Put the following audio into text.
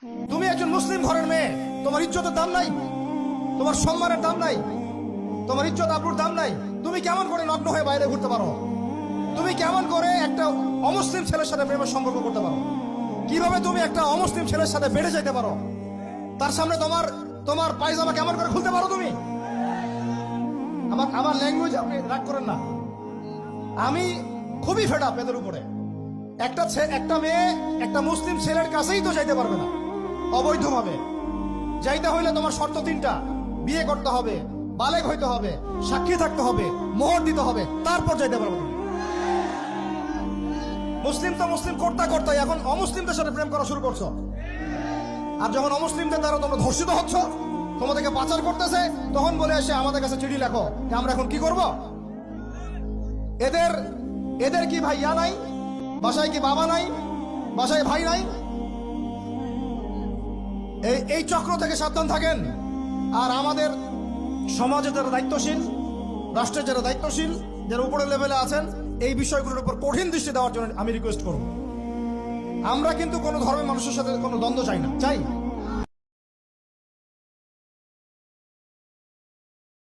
তুমি একজন মুসলিম ঘরের মেয়ে, তোমার ইজ্জতের দাম নাই, তোমার সম্মানের দাম নাই, তোমার ইজ্জত আবরুর দাম নাই। তুমি কেমন করে নগ্ন হয়ে বাইরে ঘুরতে পারো? তুমি কেমন করে একটা অমুসলিম ছেলের সাথে প্রেমের সম্পর্ক করতে পারো? কিভাবে তুমি একটা অমুসলিম ছেলের সাথে বেড়ে যেতে পারো? তার সামনে তোমার তোমার পায়জামা কেমন করে খুলতে পারো তুমি? আমার ল্যাঙ্গুয়েজ আপনি রাগ করেন না। আমি খুবই ফেড আপ এদের উপরে। একটা মেয়ে একটা মুসলিম ছেলের কাছেই তো যাইতে পারবে না অবৈধভাবে। যাইতে হইলে তোমার শর্ত তিনটা: বিয়ে করতে হবে, বালেগ হইতে হবে, সাক্ষী থাকতে হবে, মোহর দিতে হবে, তারপর যাইতে পারবে তুমি। মুসলিম তো মুসলিম করতে করতে এখন অমুসলিমদের সাথে প্রেম করা শুরু করছো। আর যখন অমুসলিমদের দ্বারা তোমরা ধর্ষিত হচ্ছ, তোমাদেরকে পাচার করতেছে, তখন বলে এসে আমাদের কাছে চিঠি লেখো যে আমরা এখন কি করব। এদের কি ভাইয়া নাই? বাসায় কি বাবা নাই? বাসায় ভাই নাই? এই চক্র থেকে সাবধান থাকেন। আর আমাদের সমাজে যারা দায়িত্বশীল, রাষ্ট্রের যারা দায়িত্বশীল, যারা উপরের লেভেলে আছেন, এই বিষয়গুলোর উপর কঠিন দৃষ্টি দেওয়ার জন্য আমি রিকোয়েস্ট করব। আমরা কিন্তু কোনো ধর্মের মানুষের সাথে কোনো দ্বন্দ্ব চাই না, চাই